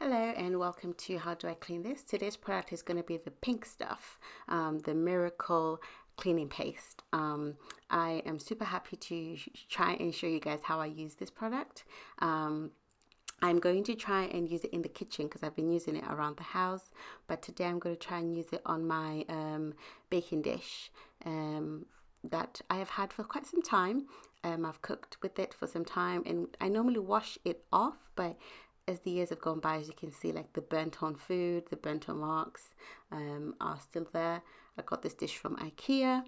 Hello and welcome to How Do I Clean This? Today's product is going to be the pink stuff, the Miracle Cleaning Paste. I am super happy to try and show you guys how I use this product. I'm going to try and use it in the kitchen because I've been using it around the house, but today I'm going to try and use it on my baking dish that I have had for quite some time. I've cooked with it for some time and I normally wash it off, but as the years have gone by, as you can see, like the burnt on food, the burnt on marks are still there. I got this dish from IKEA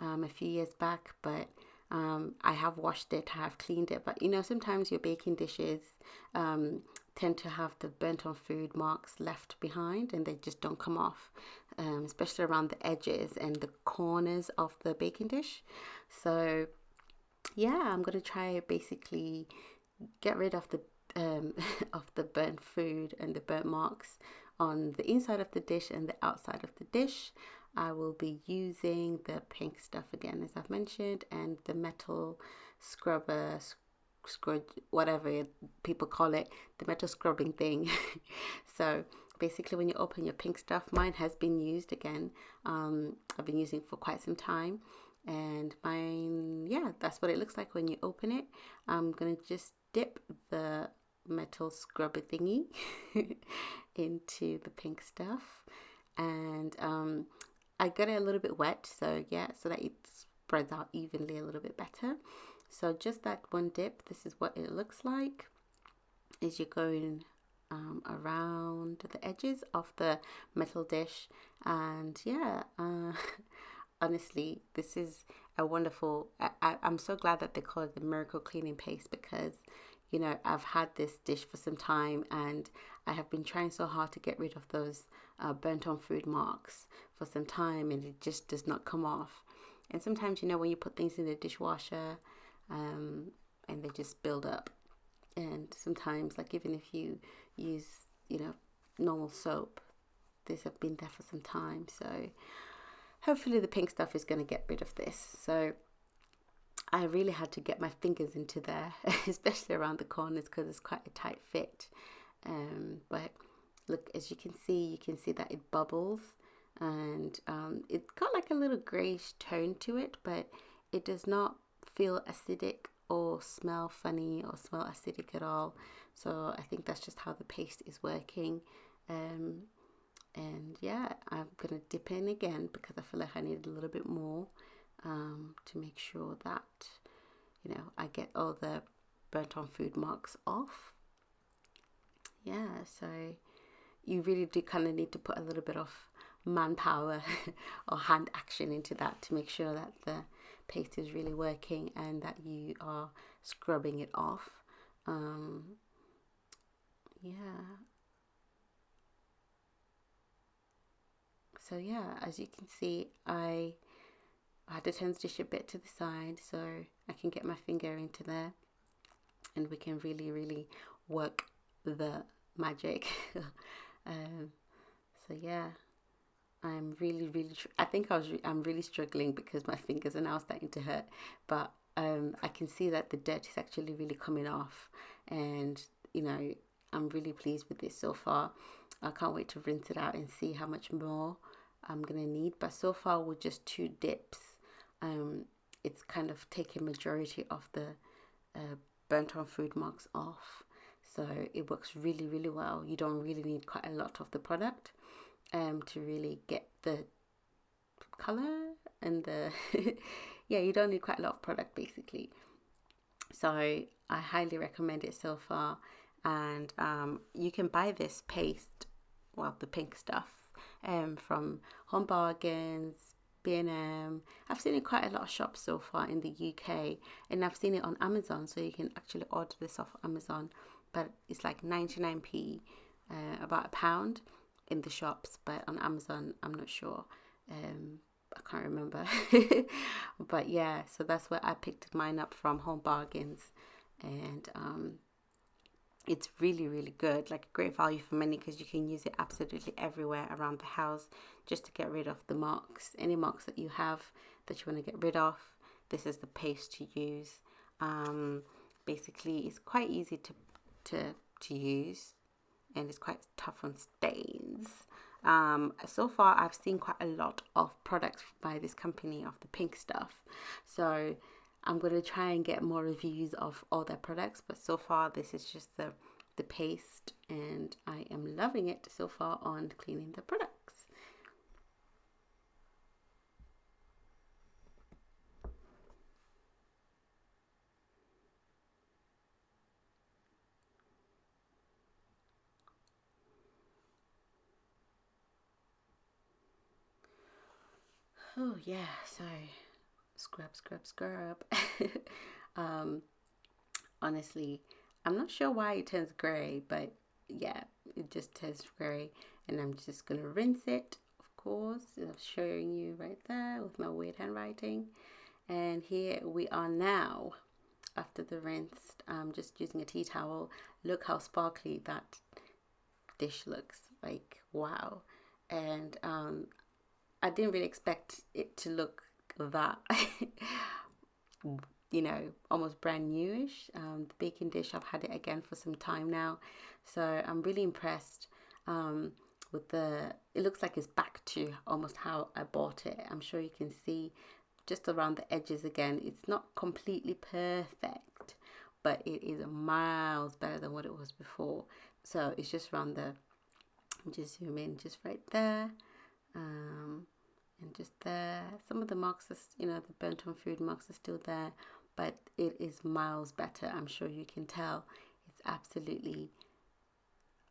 a few years back, but I have washed it, I have cleaned it. But you know, sometimes your baking dishes tend to have the burnt on food marks left behind and they just don't come off, especially around the edges and the corners of the baking dish. So yeah, I'm going to try basically get rid of the of the burnt food and the burnt marks on the inside of the dish and the outside of the dish. I will be using the pink stuff again, as I've mentioned, and the metal scrubber, whatever people call it, the metal scrubbing thing. So basically, when you open your pink stuff, mine has been used again. I've been using it for quite some time. And mine, yeah, that's what it looks like when you open it. I'm gonna just dip the metal scrubber thingy into the pink stuff, and I got it a little bit wet, so yeah, so that it spreads out evenly a little bit better. So just that one dip, this is what it looks like as you're going around the edges of the metal dish. And yeah, honestly, this is a wonderful, I'm so glad that they call it the Miracle Cleaning Paste, because you know, I've had this dish for some time and I have been trying so hard to get rid of those burnt on food marks for some time, and it just does not come off. And sometimes, you know, when you put things in the dishwasher and they just build up, and sometimes, like, even if you use, you know, normal soap, these have been there for some time. So hopefully the pink stuff is going to get rid of this. So I really had to get my fingers into there, especially around the corners, because it's quite a tight fit. But look, as you can see that it bubbles, and it's got like a little grayish tone to it, but it does not feel acidic or smell funny or smell acidic at all. So I think that's just how the paste is working. And yeah, I'm gonna dip in again because I feel like I need a little bit more to make sure that, you know, I get all the burnt on food marks off. Yeah, so you really do kind of need to put a little bit of manpower or hand action into that to make sure that the paste is really working and that you are scrubbing it off. Yeah. So yeah, as you can see, I had to turn the dish a bit to the side so I can get my finger into there and we can really work the magic. So yeah, I'm I think I'm really struggling because my fingers are now starting to hurt, but I can see that the dirt is actually really coming off, and you know, I'm really pleased with this so far. I can't wait to rinse it out and see how much more I'm gonna need, but so far with just 2 dips, it's kind of taken majority of the burnt on food marks off. So it works really well. You don't really need quite a lot of the product to really get the color and the yeah, you don't need quite a lot of product basically. So I highly recommend it so far. And you can buy this paste, well, the pink stuff, from Home Bargains, B&M. I've seen it quite a lot of shops so far in the UK, and I've seen it on Amazon, so you can actually order this off Amazon, but it's like 99p, about £1 in the shops, but on Amazon I'm not sure. I can't remember. But yeah, so that's where I picked mine up from, Home Bargains, and it's really good, like a great value for money, because you can use it absolutely everywhere around the house just to get rid of the marks, any marks that you have that you want to get rid of. This is the paste to use. Basically it's quite easy to use. and it's quite tough on stains. So far I've seen quite a lot of products by this company of the pink stuff, so I'm going to try and get more reviews of all their products, but so far this is just the paste, and I am loving it so far on cleaning the products. Oh yeah, so scrub, scrub, scrub. um, Honestly, I'm not sure why it turns gray, but yeah, it just turns gray, and I'm just gonna rinse it. Of course, I'm showing you right there with my weird handwriting. And here we are now after the rinse. I'm just using a tea towel. Look how sparkly that dish looks, like wow. And I didn't really expect it to look that, you know, almost brand newish. The baking dish, I've had it again for some time now, so I'm really impressed with it looks like it's back to almost how I bought it. I'm sure you can see just around the edges again. It's not completely perfect, but it is miles better than what it was before. So it's just around just zoom in just right there. And just there, some of the marks are, the burnt on food marks are still there, but it is miles better. I'm sure you can tell it's absolutely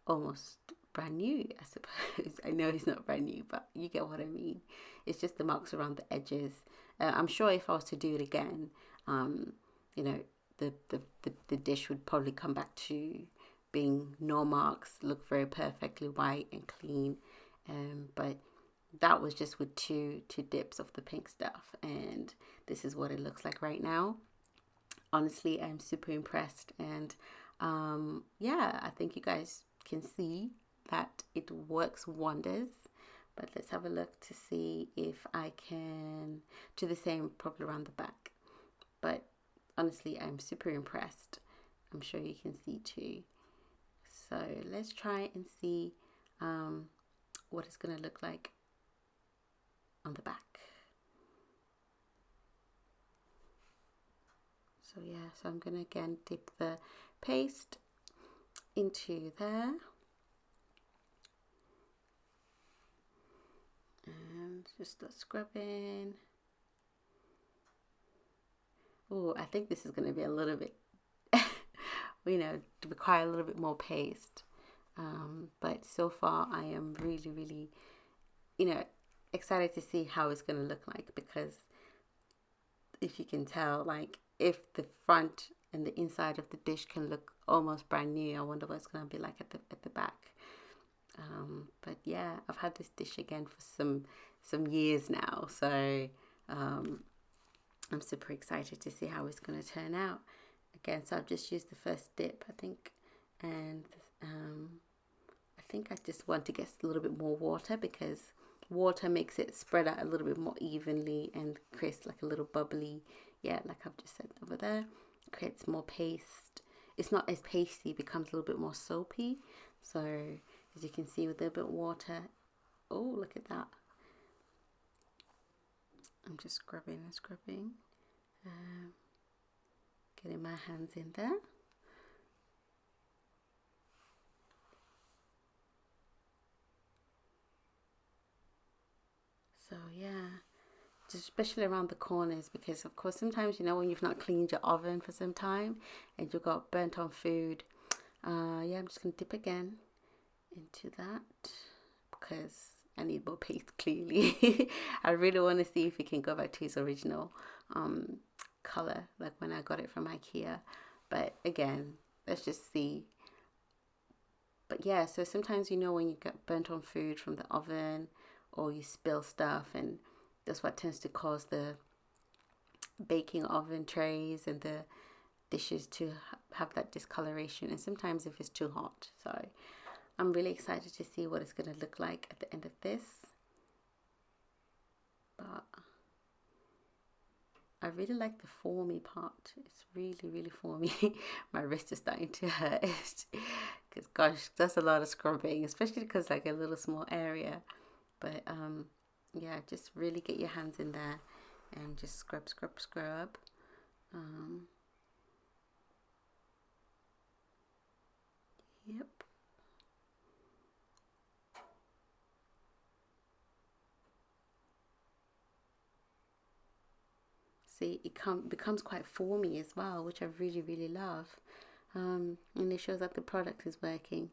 almost brand new, I suppose. I know it's not brand new, but you get what I mean. It's just the marks around the edges. I'm sure if I was to do it again, the dish would probably come back to being no marks, look very perfectly white and clean. But that was just with two dips of the pink stuff, and this is what it looks like right now. Honestly, I'm super impressed, and yeah, I think you guys can see that it works wonders. But let's have a look to see if I can do the same probably around the back. But honestly, I'm super impressed. I'm sure you can see too. So let's try and see what it's going to look like on the back. So yeah, so I'm going to again dip the paste into there. And just start scrubbing. Oh, I think this is going to be a little bit, require a little bit more paste. But so far I am really, really, excited to see how it's going to look like, because if you can tell, like, if the front and the inside of the dish can look almost brand new, I wonder what it's going to be like at the back. But yeah, I've had this dish again for some years now, so I'm super excited to see how it's going to turn out. Again, so I've just used the first dip, I think, and I think I just want to get a little bit more water, because water makes it spread out a little bit more evenly and creates like a little bubbly, yeah, like I've just said over there, creates more paste. It's not as pasty, it becomes a little bit more soapy. So as you can see with a little bit of water, oh, look at that. I'm just scrubbing and scrubbing, getting my hands in there. So yeah, just especially around the corners, because of course sometimes, when you've not cleaned your oven for some time and you've got burnt on food, yeah, I'm just gonna dip again into that because I need more paste, clearly. I really want to see if it can go back to its original color, like when I got it from IKEA. But again, let's just see. But yeah, so sometimes, when you get burnt on food from the oven, or you spill stuff, and that's what tends to cause the baking oven trays and the dishes to have that discoloration, and sometimes if it's too hot. So I'm really excited to see what it's going to look like at the end of this. But I really like the foamy part. It's really, really foamy. My wrist is starting to hurt because gosh, that's a lot of scrubbing, especially because like a little small area. But yeah, just really get your hands in there and just scrub, scrub, scrub. Yep. See, it becomes quite foamy as well, which I really, really love. And it shows that the product is working.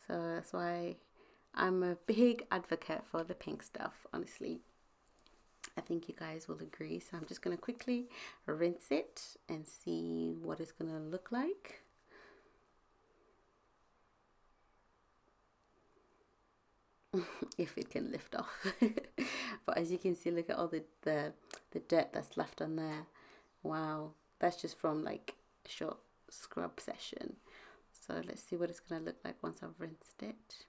So that's why I'm a big advocate for the pink stuff, honestly. I think you guys will agree. So I'm just going to quickly rinse it and see what it's going to look like. If it can lift off. But as you can see, look at all the dirt that's left on there. Wow, that's just from like a short scrub session. So let's see what it's going to look like once I've rinsed it.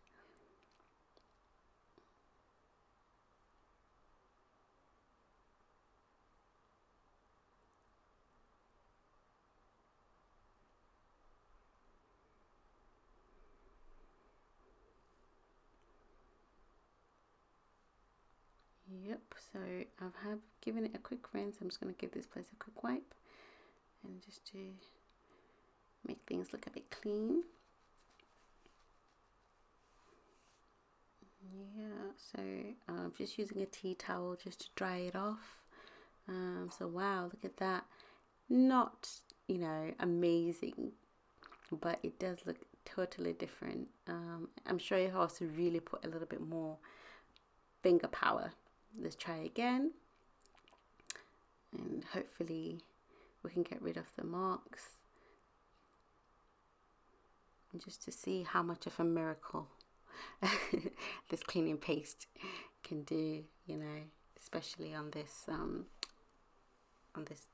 Yep, so I have given it a quick rinse. I'm just going to give this place a quick wipe and just to make things look a bit clean. Yeah, so I'm just using a tea towel just to dry it off. So wow, look at that. Not, you know, amazing, but it does look totally different. I'm sure you have to really put a little bit more finger power. Let's try again, and hopefully we can get rid of the marks, and just to see how much of a miracle this cleaning paste can do, you know, especially on this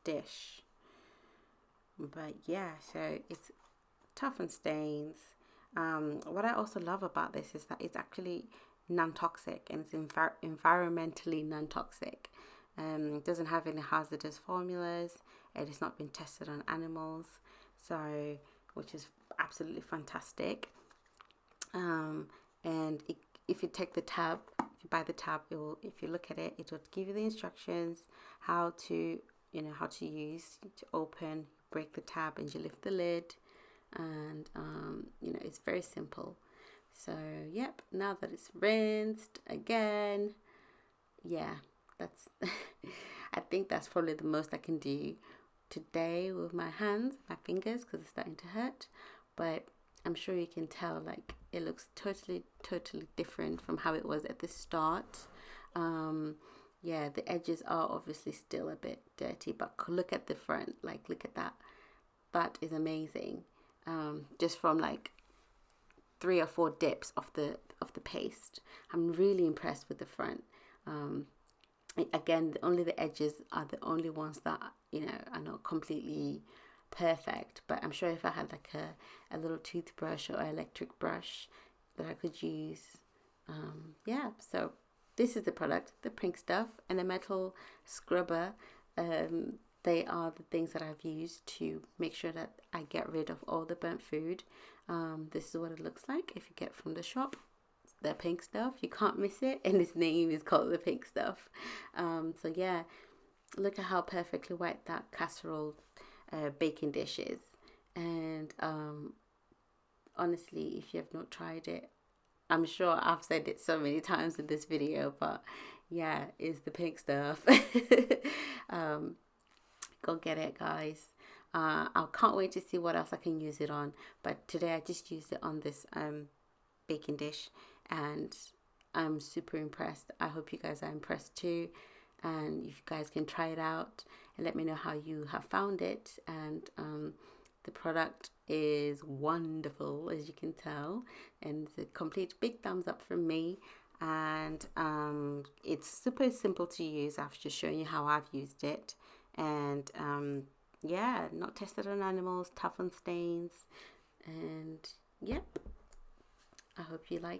dish. But yeah, so it's tough on stains. What I also love about this is that it's actually non-toxic, and it's environmentally non-toxic. Doesn't have any hazardous formulas. It has not been tested on animals, so which is absolutely fantastic. And if you take the tab, if you buy the tab, if you look at it, it will give you the instructions how to, you know, how to use, to open, break the tab, and you lift the lid, and you know, it's very simple. So yep, now that it's rinsed again, yeah, that's I think that's probably the most I can do today with my hands, my fingers, because it's starting to hurt. But I'm sure you can tell, like, it looks totally different from how it was at the start. Yeah, the edges are obviously still a bit dirty, but look at the front, like, look at that. That is amazing. Just from like 3 or 4 dips of the paste, I'm really impressed with the front. Again, only the edges are the only ones that, you know, are not completely perfect, but I'm sure if I had like a little toothbrush or electric brush that I could use, yeah. So this is the product, the pink stuff and the metal scrubber. They are the things that I've used to make sure that I get rid of all the burnt food. This is what it looks like if you get from the shop. The pink stuff, you can't miss it, and its name is called the pink stuff. So yeah, look at how perfectly white that casserole baking dish is. And honestly, if you have not tried it, I'm sure I've said it so many times in this video, but yeah, it's the pink stuff. Go get it, guys. I can't wait to see what else I can use it on, but today I just used it on this baking dish, and I'm super impressed. I hope you guys are impressed too, and if you guys can try it out and let me know how you have found it. And the product is wonderful, as you can tell, and it's a complete big thumbs up from me. And it's super simple to use. I've just shown you how I've used it, and yeah, not tested on animals, tough on stains, and yep, I hope you like